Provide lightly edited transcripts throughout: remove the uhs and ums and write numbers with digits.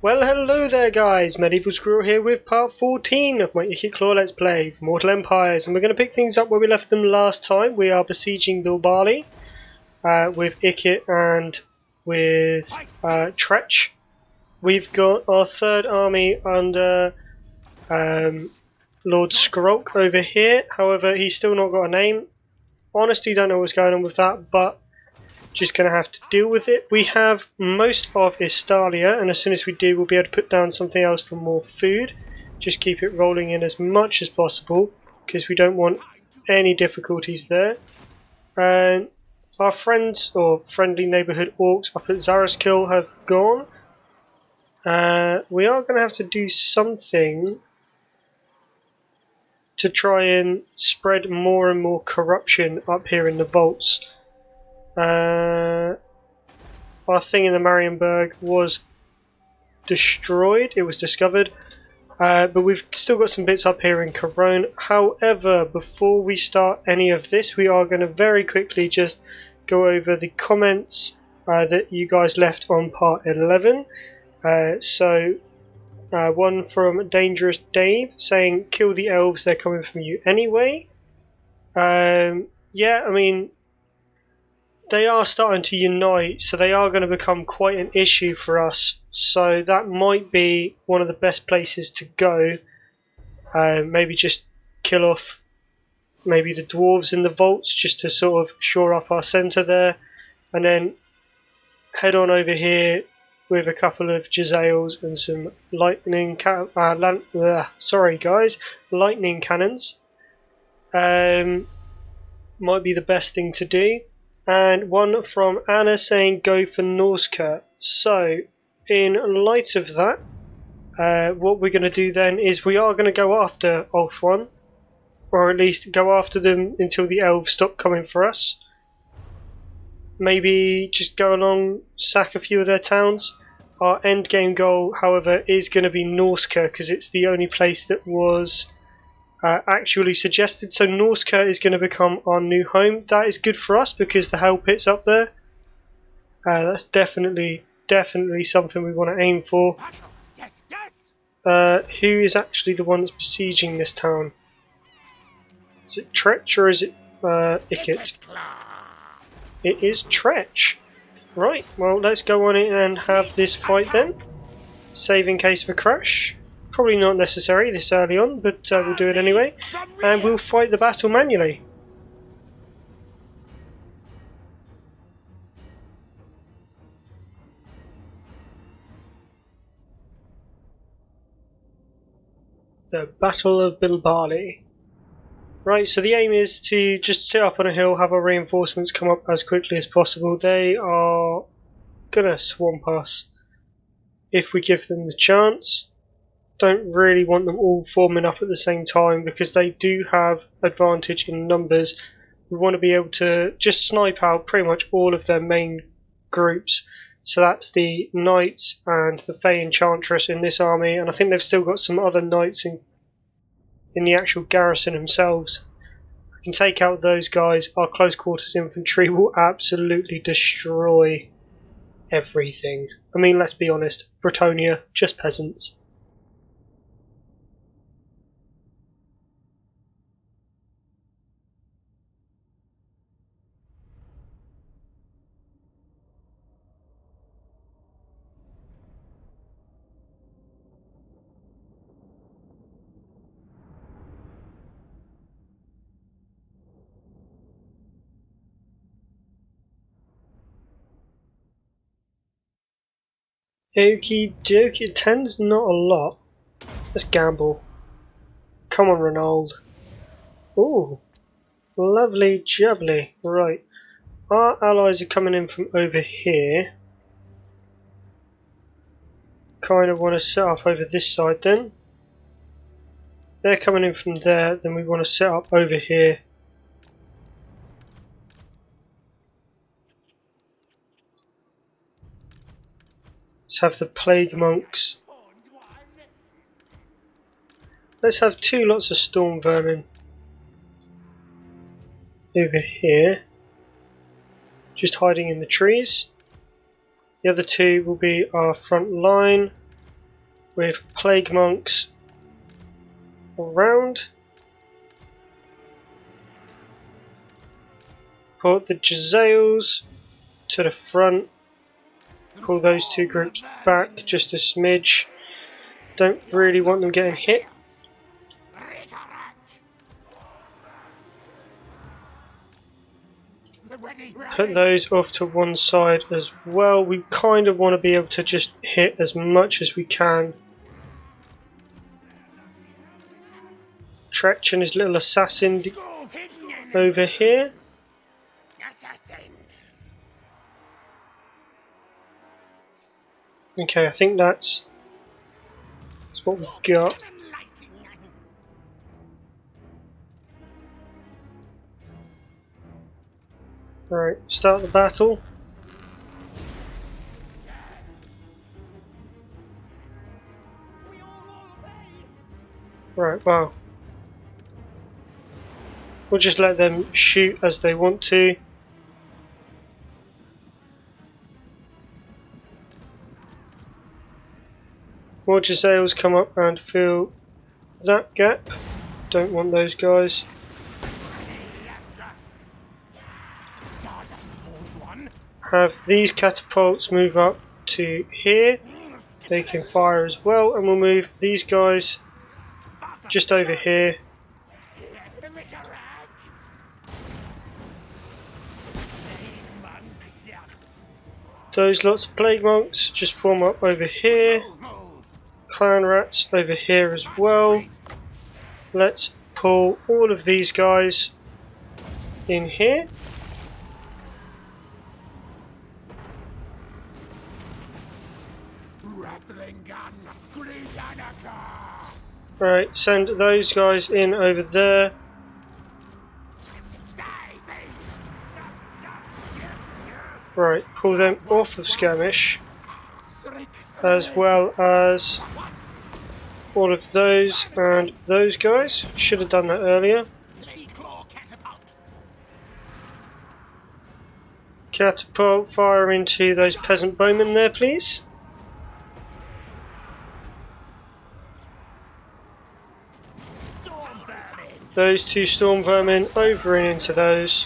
Well, hello there guys, Medieval Squirrel here with part 14 of my Ikit Claw Let's Play for Mortal Empires, and we're going to pick things up where we left them last time. We are besieging Bilbali with Ikit and with Tretch. We've got our third army under Lord Squirrel over here, however he's still not got a name. Honestly don't know what's going on with that, but just going to have to deal with it. We have most of Estalia, and as soon as we do, we'll be able to put down something else for more food. Just keep it rolling in as much as possible, because we don't want any difficulties there. And our friends, or friendly neighbourhood orcs up at Zaraskill have gone. We are going to have to do something to try and spread more and more corruption up here in the vaults. Our thing in the Marienburg was destroyed, it was discovered, but we've still got some bits up here in Corone. However, before we start any of this, we are going to very quickly just go over the comments that you guys left on part 11. One from Dangerous Dave saying, kill the elves, they're coming from you anyway. Yeah, I mean, they are starting to unite, so they are going to become quite an issue for us. So that might be one of the best places to go. Maybe just kill off maybe the dwarves in the vaults, just to sort of shore up our centre there, and then head on over here with a couple of Jezzails and some lightning lightning cannons. Might be the best thing to do. And one from Anna saying go for Norskirk. So, in light of that, what we're going to do then is we are going to go after Ulthuan, or at least go after them until the elves stop coming for us. Maybe just go along, sack a few of their towns. Our end game goal, however, is going to be Norskirk, because it's the only place that was actually suggested. So Norskirk is going to become our new home. That is good for us because the Hell Pit's up there. That's definitely something we want to aim for. Yes, yes. Who is actually the one that's besieging this town? Is it Tretch or is it Ikit? It is Tretch. Right, well let's go on in and have this fight then. Save in case of a crash. Probably not necessary this early on, but we'll do it anyway. And we'll fight the battle manually. The Battle of Bilbali. Right, so the aim is to just sit up on a hill, have our reinforcements come up as quickly as possible. They are gonna swamp us if we give them the chance. Don't really want them all forming up at the same time because they do have advantage in numbers. We want to be able to just snipe out pretty much all of their main groups. So that's the Knights and the Fey Enchantress in this army, and I think they've still got some other Knights in the actual garrison themselves. We can take out those guys. Our close quarters infantry will absolutely destroy everything. I mean, let's be honest, Bretonia, just peasants. Okie dokie, 10's not a lot. Let's gamble. Come on, Ronald. Ooh, lovely jubbly. Right, our allies are coming in from over here. Kind of want to set up over this side then. They're coming in from there, then we want to set up over here. Let's have the Plague Monks. Let's have two lots of Storm Vermin over here, just hiding in the trees. The other two will be our front line. with plague monks around. Put the Jezzails to the front. Pull those two groups back just a smidge. Don't really want them getting hit. Put those off to one side as well. We kind of want to be able to just hit as much as we can. Tretch and his little assassin over here. Okay, I think that's what we've got. Right, start the battle. Right, well, we'll just let them shoot as they want to. More Jezzails come up and fill that gap. Don't want those guys. Have these catapults move up to here. They can fire as well, and we'll move these guys just over here. Those lots of plague monks just form up over here. Clan rats over here as well. Let's pull all of these guys in here. Right, send those guys in over there. Right, pull them off of skirmish, as well as all of those and those guys. Should have done that earlier. Catapult, fire into those peasant bowmen there, please. Those two storm vermin over and into those.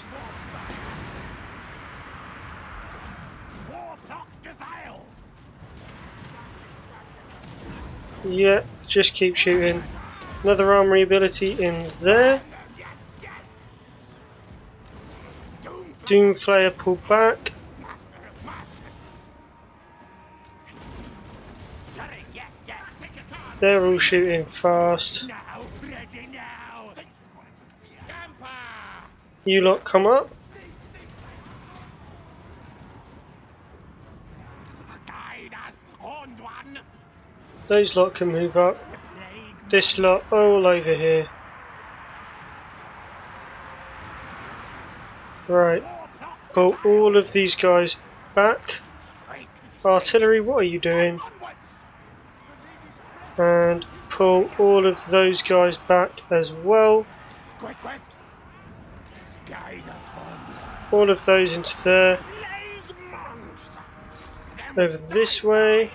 Yeah, just keep shooting. Another armory ability in there. Doomflayer pull back. They're all shooting fast. You lot come up. Those lot can move up. This lot all over here. Right. Pull all of these guys back. Artillery, what are you doing? And pull all of those guys back as well. All of those into there. Over this way.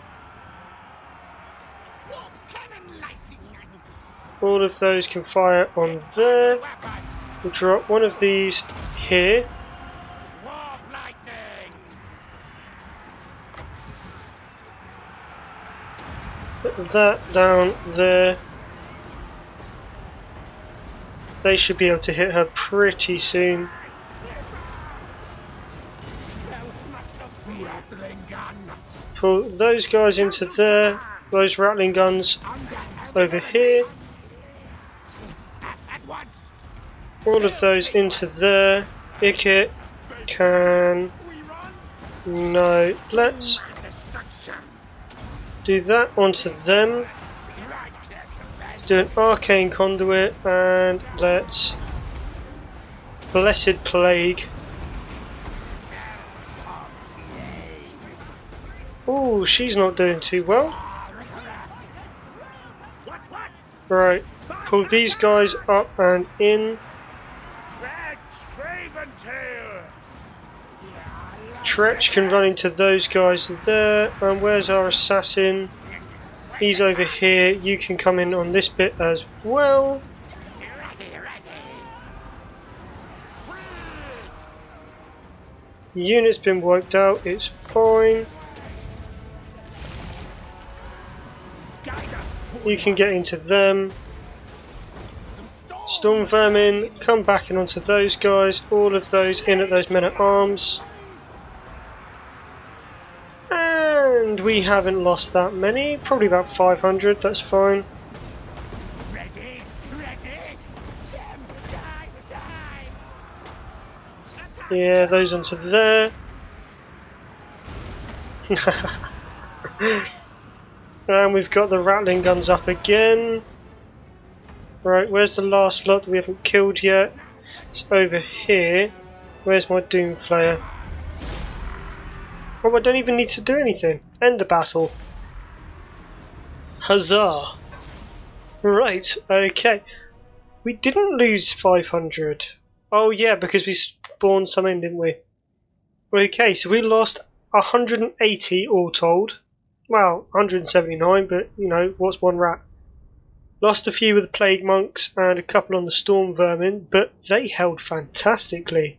All of those can fire on there. We'll drop one of these here. Put that down there. They should be able to hit her pretty soon. Pull those guys into there. Those rattling guns over here. All of those into there. Ikit can... No, let's do that onto them. Let's do an arcane conduit and let's Blessed Plague. Oh, she's not doing too well. Right, pull these guys up and in. Tretch can run into those guys there. And where's our assassin? He's over here. You can come in on this bit as well. The unit's been wiped out. It's fine. You can get into them. Storm vermin, come back in onto those guys. All of those in at those men at arms. And we haven't lost that many. Probably about 500. That's fine. Ready, ready. Die, die. Yeah, those onto there. And we've got the rattling guns up again. Right, where's the last lot that we haven't killed yet? It's over here. Where's my Doomflayer? Oh, I don't even need to do anything. End the battle. Huzzah! Right, okay. We didn't lose 500. Oh yeah, because we spawned some in, didn't we? Okay, so we lost 180 all told. Well, 179, but you know, what's one rat? Lost a few with the Plague Monks and a couple on the Storm Vermin, but they held fantastically.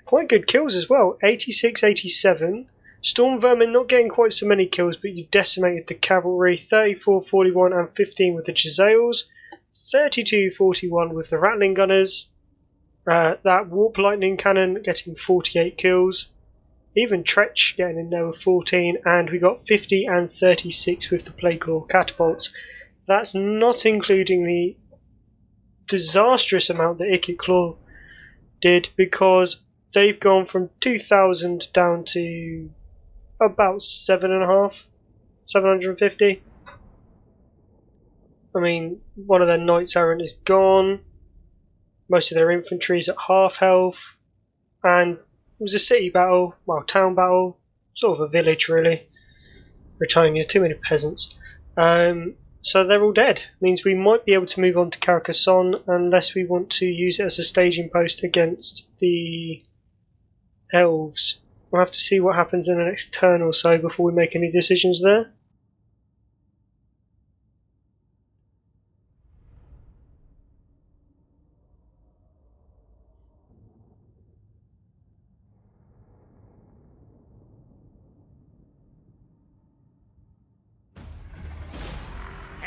Quite good kills as well, 86, 87. Storm Vermin not getting quite so many kills, but you decimated the Cavalry, 34, 41 and 15 with the Chisales, 32, 41 with the Rattling Gunners, that Warp Lightning Cannon getting 48 kills, even Tretch getting in there with 14, and we got 50 and 36 with the Plague Claw Catapults. That's not including the disastrous amount that Ikit Claw did, because they've gone from 2,000 down to about 750. I mean, one of their Knights Errant is gone. Most of their infantry is at half health. And it was a city battle, well, town battle, sort of a village really. Britannia, too many peasants. So they're all dead. Means we might be able to move on to Carcassonne unless we want to use it as a staging post against the elves. We'll have to see what happens in the next turn or so before we make any decisions there.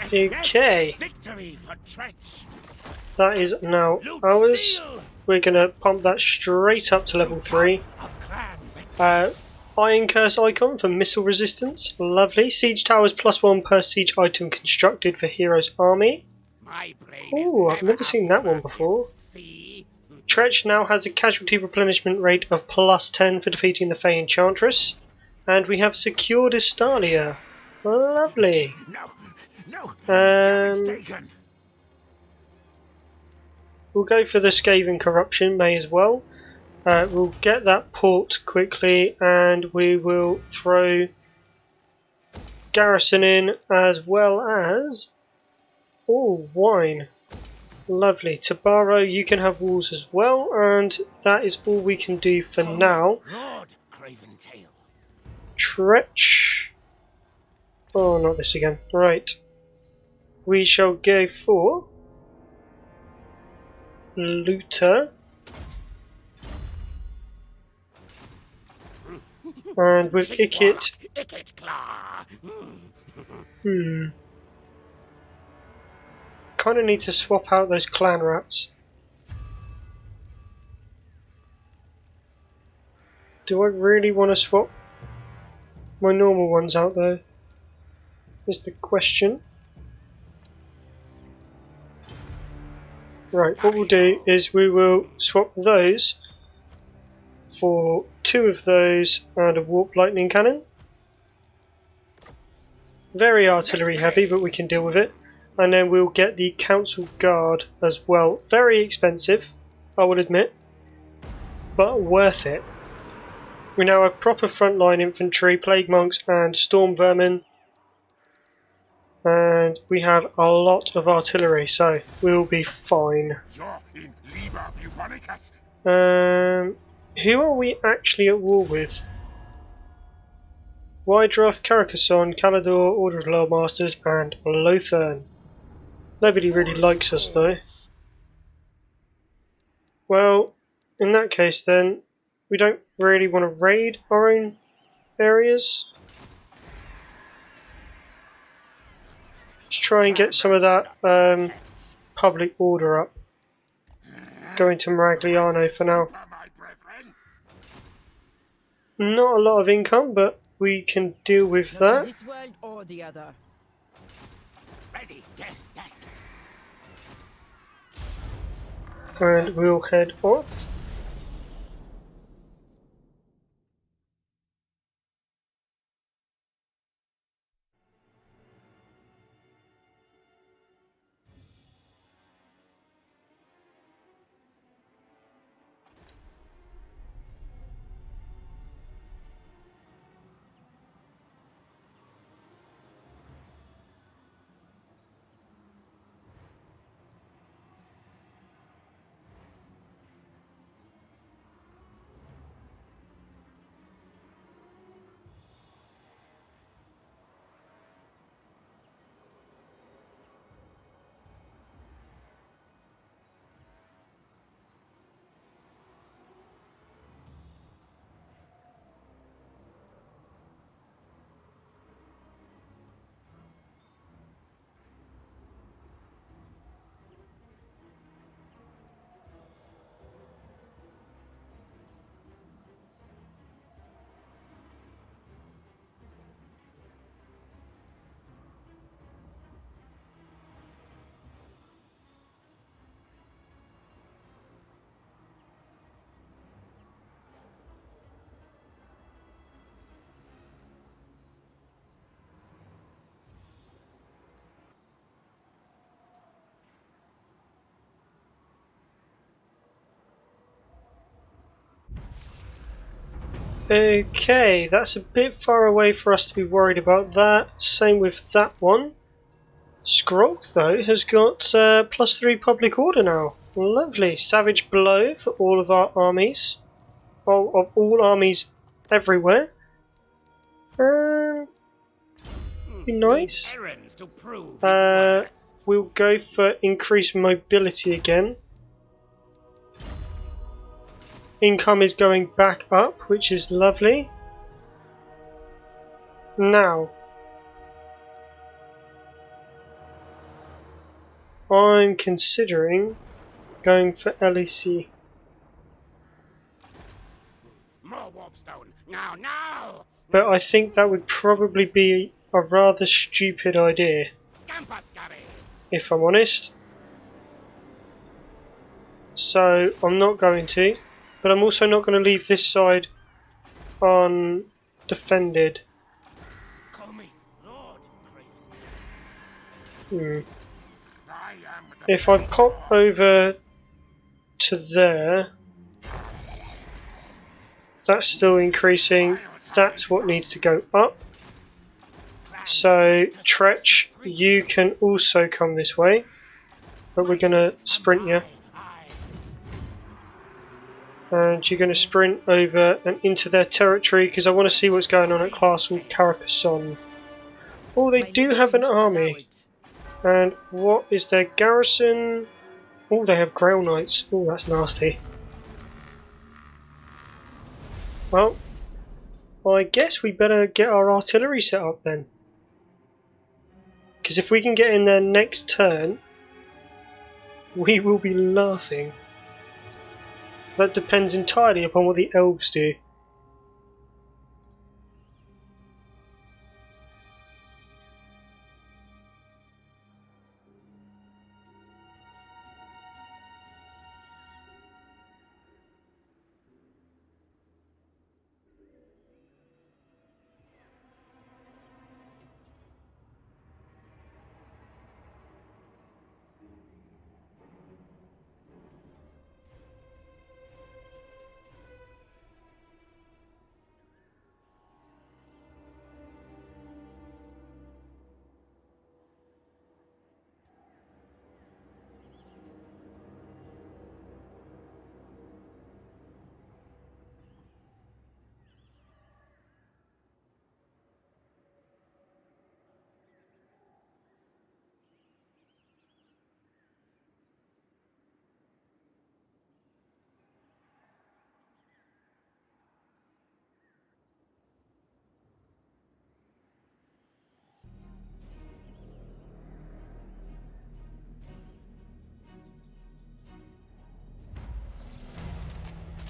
Okay, Victory for Tretch. that is now ours. We're going to pump that straight up to level 3. Iron Curse icon for missile resistance. Lovely. Siege towers +1 per siege item constructed for Hero's Army. Oh, I've never seen that one before. Tretch now has a casualty replenishment rate of +10 for defeating the Fey Enchantress. And we have secured Estalia. Lovely. We'll go for the Scathing Corruption, may as well. We'll get that port quickly and we will throw Garrison in as well as... oh, wine. Lovely. Tabaro, you can have walls as well, and that is all we can do for now. Tretch. Oh, not this again. Right. We shall go for Looter. And with Ikit Claw. Kind of need to swap out those clan rats. Do I really want to swap my normal ones out though? Is the question. Right, what we'll do is we will swap those for 2 of those and a Warp Lightning Cannon. Very artillery heavy, but we can deal with it. And then we'll get the Council Guard as well. Very expensive, I will admit, but worth it. We now have proper frontline infantry, Plague Monks and Storm Vermin. And we have a lot of artillery, so we'll be fine. Who are we actually at war with? Wydroth, Carcassonne, Calador, Order of Lord Masters, and Lothern. Nobody really likes us though. Well, in that case then, we don't really want to raid our own areas. Let's try and get some of that public order up. Go into Maragliano for now. Not a lot of income, but we can deal with that. This world or the other. Ready? Yes, yes. And we'll head off. Okay, that's a bit far away for us to be worried about that. Same with that one. Skrulk, though, has got +3 public order now. Lovely. Savage Blow for all of our armies. Of all armies everywhere. Be nice. Errands to prove his Uh, worth. we'll go for increased mobility again. Income is going back up, which is lovely. Now, I'm considering going for LEC. More warpstone. Now! But I think that would probably be a rather stupid idea, Scamper scurry. if I'm honest. So I'm not going to, but I'm also not going to leave this side undefended. Call me Lord Hmm. Craven. I am the If I pop over to there, that's still increasing. That's what needs to go up. So, Tretch, you can also come this way, but we're going to sprint you. And you're going to sprint over and into their territory because I want to see what's going on at Castle Carcassonne. Oh, they My do leader have would an not allow army. it. And what is their garrison? Oh, they have Grail Knights. Oh, that's nasty. Well, I guess we better get our artillery set up then. Because if we can get in there next turn, we will be laughing. That depends entirely upon what the elves do.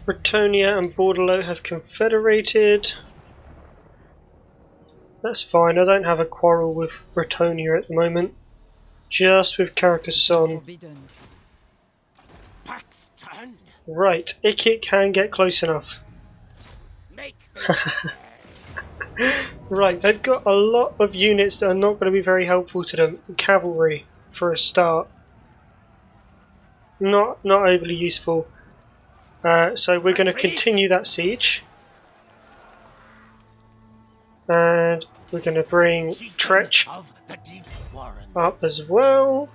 Bretonia and Bordelot have confederated. That's fine, I don't have a quarrel with Bretonia at the moment. Just with Carcassonne. Paxton, Right, Ikit can get close enough. make things Right, they've got a lot of units that are not going to be very helpful to them. Cavalry, for a start. Not overly useful. So we're going to continue that siege. And we're going to bring Tretch of the deep warren. up as well.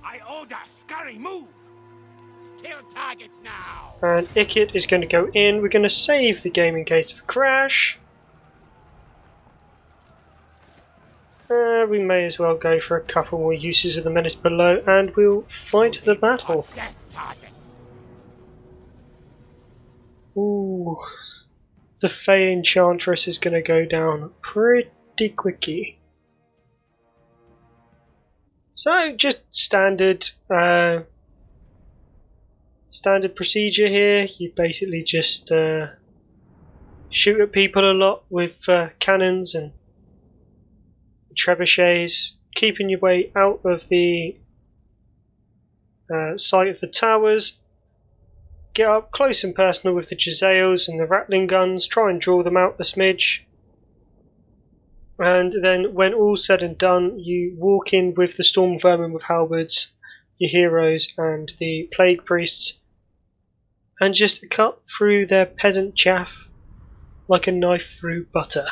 I order Skyre, move! Kill targets now! And Ikit is going to go in. We're going to save the game in case of a crash. We may as well go for a couple more uses of the menace below, and we'll fight the battle. Death targets. Ooh, the Fey Enchantress is going to go down pretty quickly. So just standard procedure here. You basically just shoot at people a lot with cannons and trebuchets, keeping your way out of the sight of the towers. Get up close and personal with the Jezzails and the rattling guns, try and draw them out a smidge. And then when all's said and done, you walk in with the Storm Vermin with halberds, your heroes and the Plague Priests, and just cut through their peasant chaff like a knife through butter.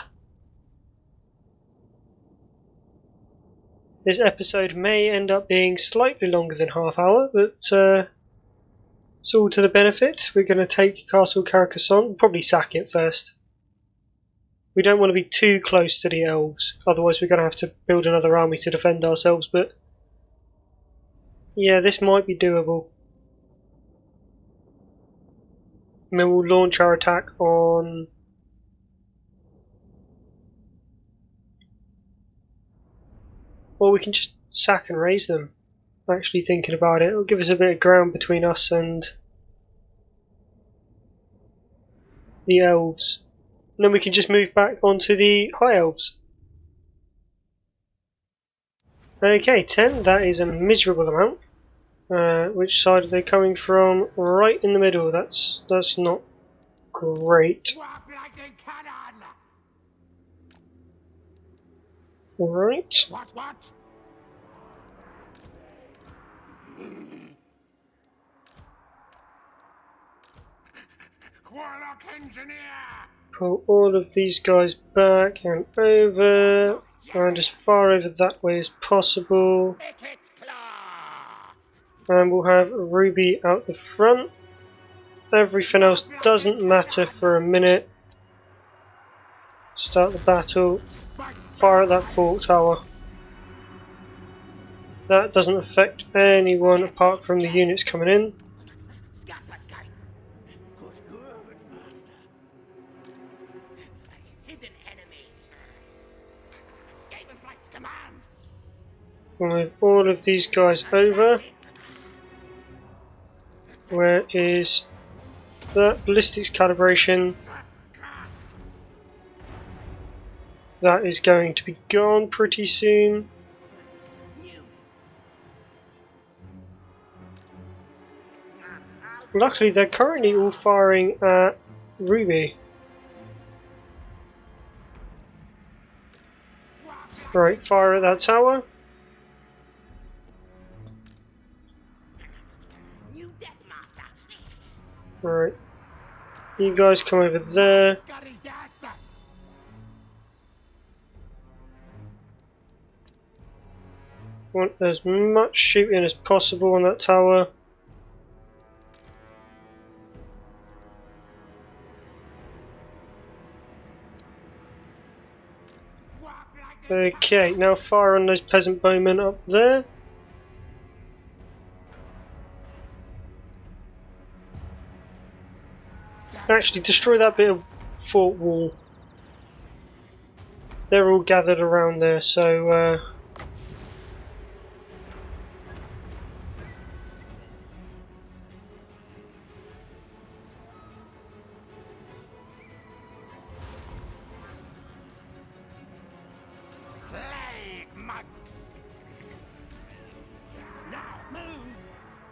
This episode may end up being slightly longer than half hour, but it's all to the benefit. We're going to take Castle Carcassonne, probably sack it first. We don't want to be too close to the elves, otherwise we're going to have to build another army to defend ourselves, but yeah, this might be doable. And then we'll launch our attack on... Or we can just sack and raise them. Actually thinking about it, it'll give us a bit of ground between us and the elves. And then we can just move back onto the high elves. Okay, 10, that is a miserable amount. Which side are they coming from? Right in the middle, that's not great. Drop like a cannon! Right. What? Warlock engineer! Pull all of these guys back and over, and as far over that way as possible. Ikit Claw! And we'll have Ruby out the front. Everything else doesn't matter for a minute. Start the battle. Fire at that fort tower. That doesn't affect anyone apart from the units coming in. Good, master. Hidden enemy. Escape and flight's command. We'll move all of these guys over. Where is that ballistics calibration? That is going to be gone pretty soon. Luckily, they're currently all firing at Ruby. Right, fire at that tower. Right, you guys come over there. Want as much shooting as possible on that tower. Okay, now fire on those peasant bowmen up there. Actually, destroy that bit of fort wall. They're all gathered around there, so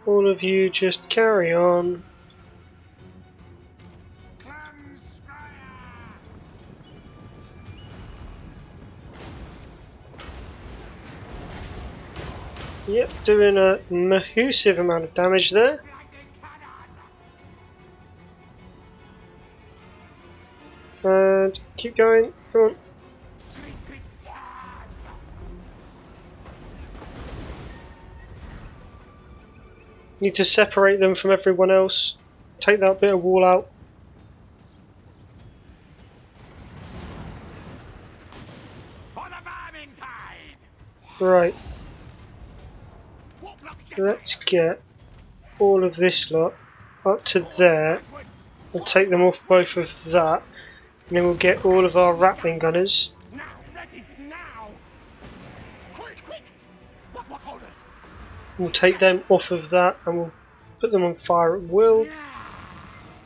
All of you just carry on. Clan Skryre! Yep, doing a massive amount of damage there. Lightning cannon! And keep going. Come on. Need to separate them from everyone else. Take that bit of wall out. For the bombing tide! Right, Walk like let's get all of this lot up to there. We'll take them off both of that. And then we'll get all of our Ratling gunners. Now, ready, now! Quick, quick! What holders? We'll take them off of that and we'll put them on fire at will.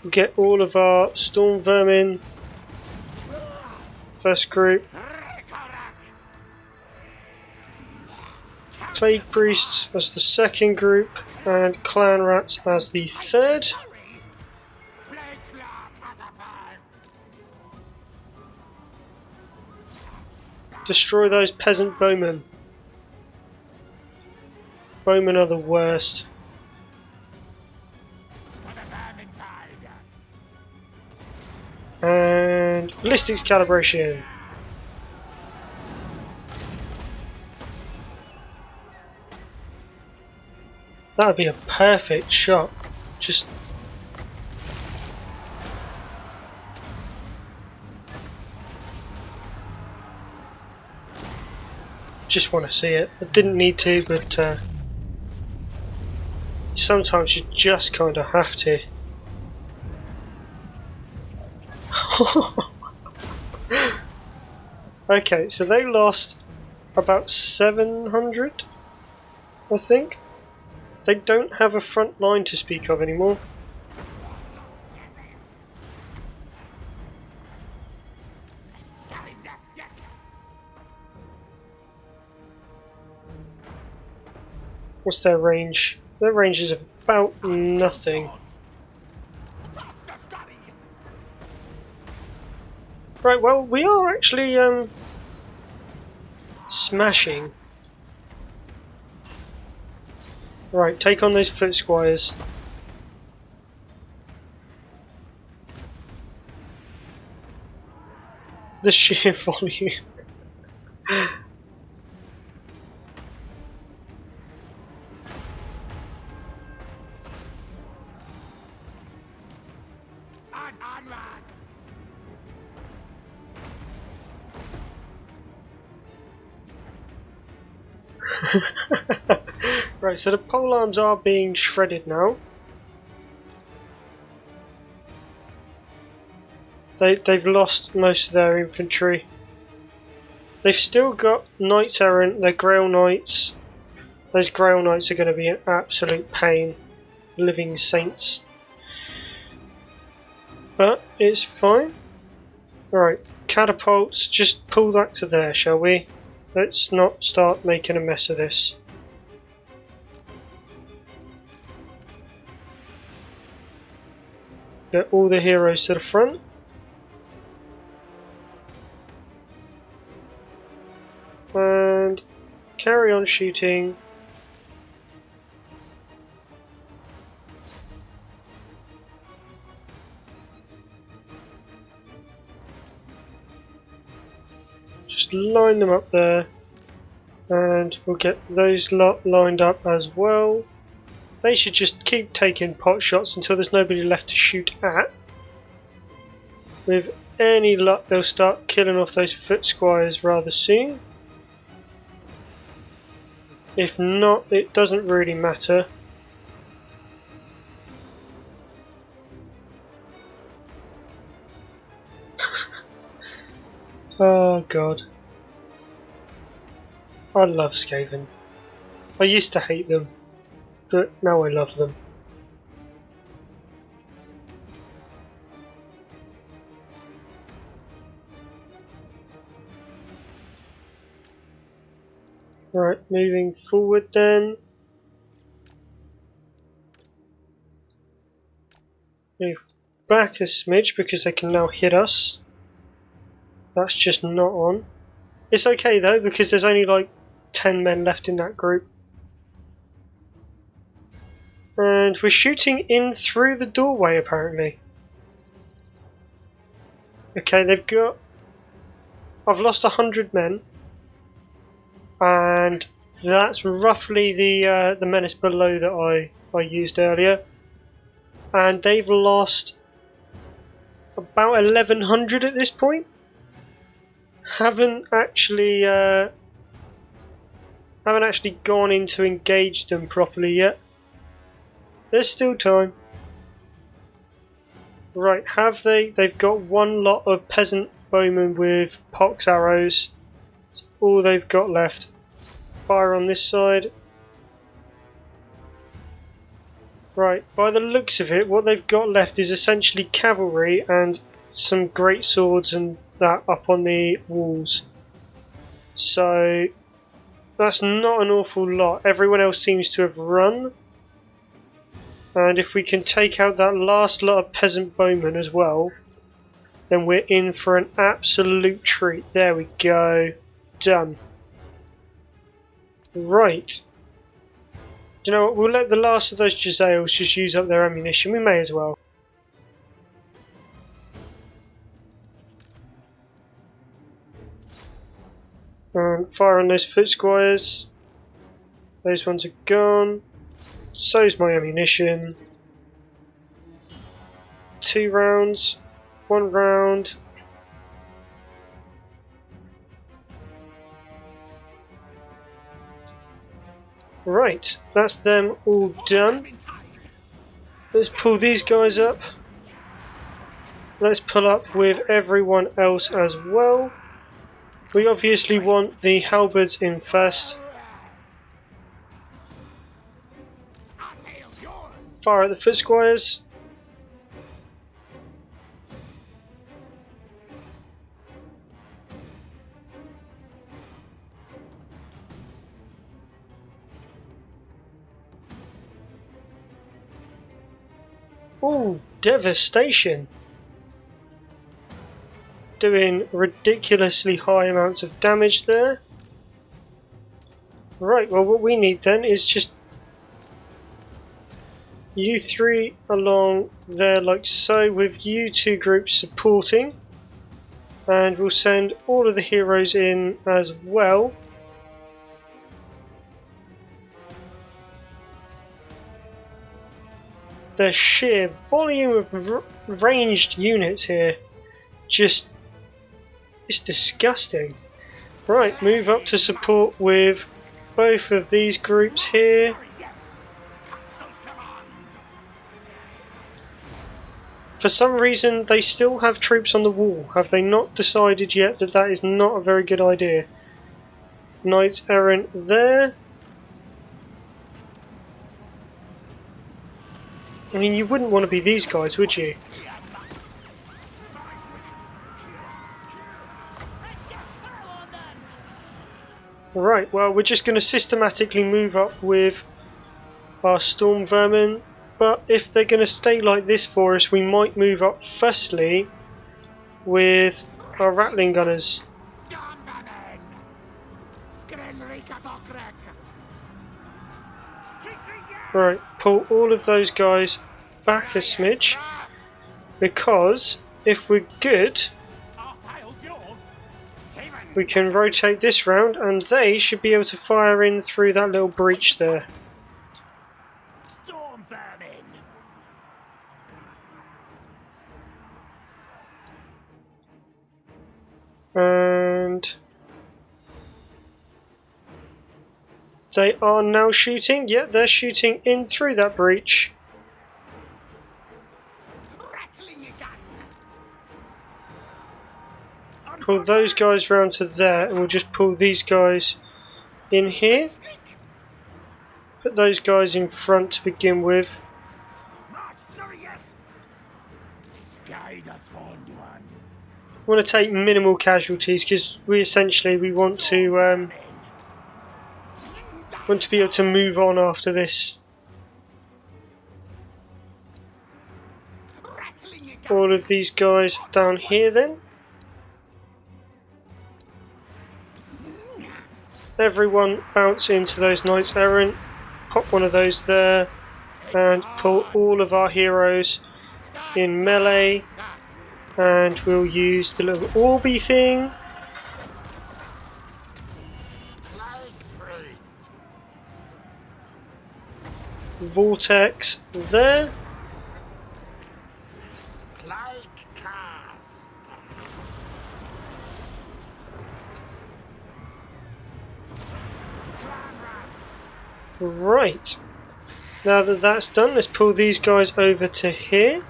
We'll get all of our Storm Vermin, first group. Plague Priests as the second group. And Clan Rats as the third. Destroy those peasant bowmen. Bowmen are the worst. And ballistics calibration. That would be a perfect shot. Just want to see it. I didn't need to, but sometimes you just kind of have to. Okay, so they lost about 700, I think. They don't have a front line to speak of anymore. What's their range? Their range is about nothing. Right, well, we are actually smashing. Right, take on those foot squires. The sheer volume. Right, so the polearms are being shredded now. They've lost most of their infantry. They've still got knights errant, they're Grail Knights. Those Grail Knights are going to be an absolute pain. Living saints. But it's fine. Alright, catapults, just pull that to there, shall we? Let's not start making a mess of this. Get all the heroes to the front. And carry on shooting. Just line them up there. And we'll get those lot lined up as well. They should just keep taking pot shots until there's nobody left to shoot at. With any luck, they'll start killing off those foot squires rather soon. If not, it doesn't really matter. Oh god. I love Skaven. I used to hate them, but now I love them. Right, moving forward then. Move back a smidge because they can now hit us. That's just not on. It's okay though because there's only like 10 men left in that group. And we're shooting in through the doorway apparently. Okay, they've got... I've lost 100 men. And that's roughly the menace below that I used earlier. And they've lost about 1100 at this point. Haven't actually gone in to engage them properly yet. There's still time. Right, have they? They've got one lot of peasant bowmen with pox arrows. That's all they've got left. Fire on this side. Right, by the looks of it, what they've got left is essentially cavalry and some great swords and that up on the walls. So that's not an awful lot. Everyone else seems to have run. And if we can take out that last lot of peasant bowmen as well, then we're in for an absolute treat. There we go. Done. Right. Do you know what? We'll let the last of those Jezzails just use up their ammunition. We may as well. Fire on those foot squires. Those ones are gone. So's my ammunition. 2 rounds. 1 round. Right, that's them all done. Let's pull these guys up. Let's pull up with everyone else as well. We obviously want the halberds in first. Fire at the foot squires. Ooh, devastation. Doing ridiculously high amounts of damage there. Right, well what we need then is just you 3 along there like so, with you 2 groups supporting, and we'll send all of the heroes in as well. The sheer volume of ranged units here, just, it's disgusting. Right, move up to support with both of these groups here. For some reason they still have troops on the wall. Have they not decided yet that that is not a very good idea? Knights errant there. I mean, you wouldn't want to be these guys, would you? Right, well we're just going to systematically move up with our storm vermin. But if they're going to stay like this for us, we might move up firstly with our rattling gunners. Right, pull all of those guys back a smidge, because if we're good, we can rotate this round and they should be able to fire in through that little breach there. And they are now shooting. Yeah, they're shooting in through that breach. Pull those guys round to there, and we'll just pull these guys in here. Put those guys in front to begin with. We want to take minimal casualties because we want to be able to move on after this. all of these guys down here then. Everyone bounce into those knights errant, pop one of those there, and pull all of our heroes in melee, and we'll use the little orby thing. Vortex there. Right, now that that's done, let's pull these guys over to here,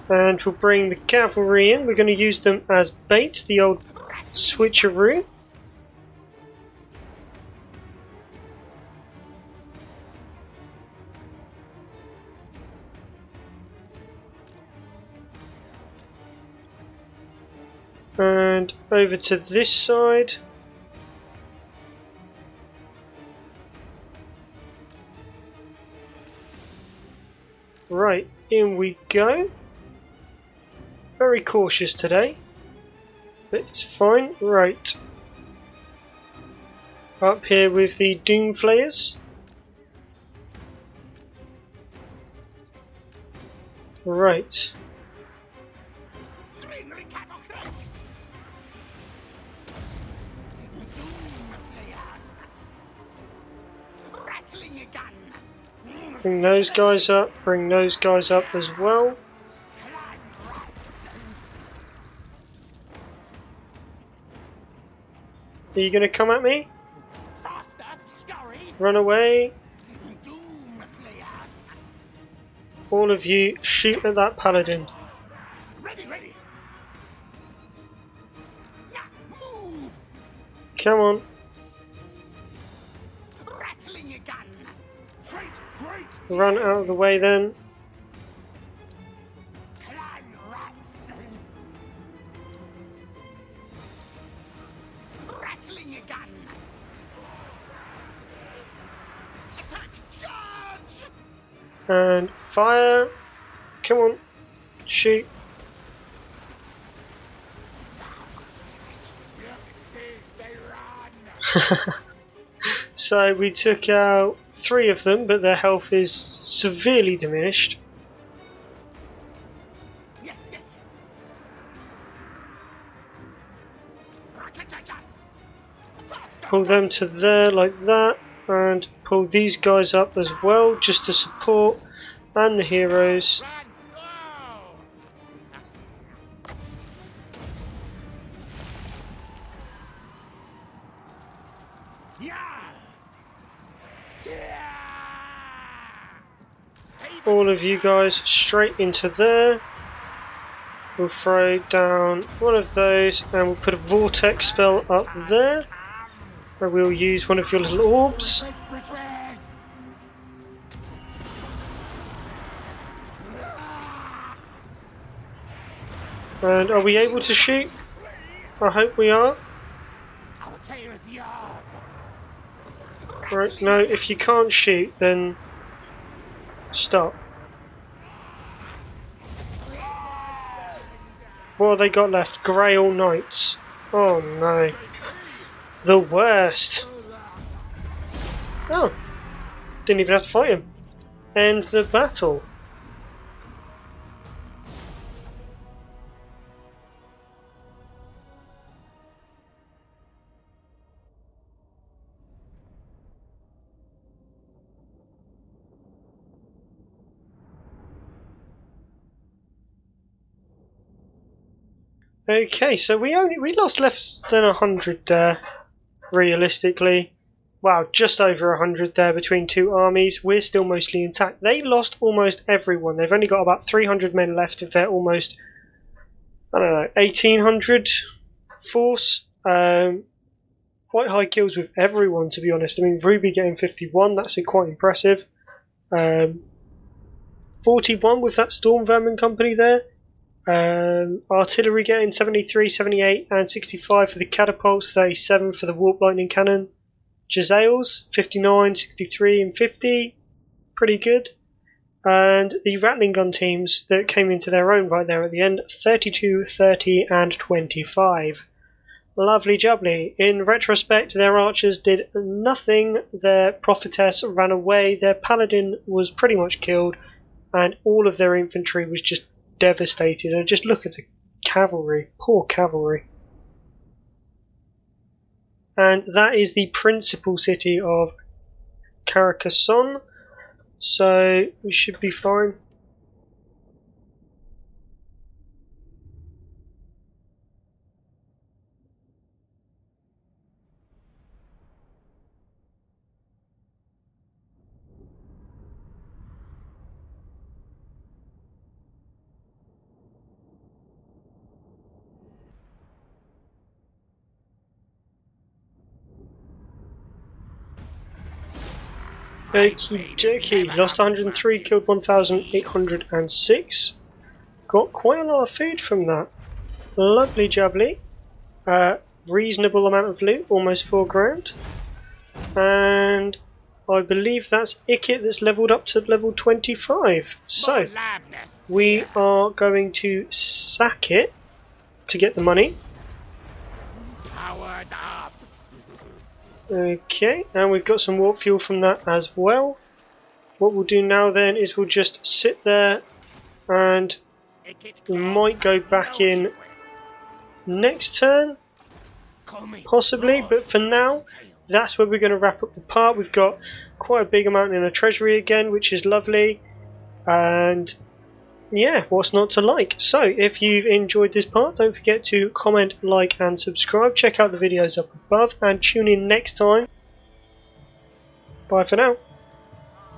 and we'll bring the cavalry in. We're going to use them as bait, the old switcheroo. And over to this side. Right, in we go. Very cautious today, but it's fine. Right. Up here with the Doom Flayers. Right. Bring those guys up, bring those guys up as well. Are you going to come at me? Run away. All of you shoot at that paladin. Ready. Move. Come on. Rattling a gun. Great. Run out of the way then. Clan rats. Rattling a gun. Attack charge. And fire. Come on. Shoot. So we took out 3 of them, but their health is severely diminished. Yes. Pull them to there like that, and pull these guys up as well, just to support, and the heroes. All of you guys straight into there. We'll throw down one of those, and we'll put a vortex spell up there. And we'll use one of your little orbs. And are we able to shoot? I hope we are. Right, no, if you can't shoot, then stop. What have they got left? Grail Knights. Oh no. The worst. Oh. Didn't even have to fight him. End the battle. Okay, so we lost less than 100 there, realistically. Wow, just over 100 there between 2 armies. We're still mostly intact. They lost almost everyone. They've only got about 300 men left of their almost, I don't know, 1800 force. Quite high kills with everyone, to be honest. I mean, Ruby getting 51, that's quite impressive. 41 with that Storm Vermin company there. Artillery getting 73, 78 and 65 for the catapults, 37 for the warp lightning cannon. Jezzails 59, 63 and 50, pretty good. And the rattling gun teams that came into their own right there at the end, 32, 30 and 25. Lovely jubbly. In retrospect, their archers did nothing, their prophetess ran away, their paladin was pretty much killed, and all of their infantry was just devastated. And just look at the cavalry, poor cavalry. And that is the principal city of Carcassonne, so we should be fine. Okie dokie, lost 103, killed 1,806. Got quite a lot of food from that. Lovely jubbly. Reasonable amount of loot, almost 4 grand. And I believe that's Ikit that's leveled up to level 25. So, we are going to sack it to get the money. Powered up. Okay, and we've got some warp fuel from that as well. What we'll do now then is we'll just sit there, and we might go back in next turn, possibly, but for now that's where we're going to wrap up the part. We've got quite a big amount in a treasury again, which is lovely, and yeah, what's not to like? So if you've enjoyed this part, don't forget to comment, like and subscribe. Check out the videos up above and tune in next time. Bye for now.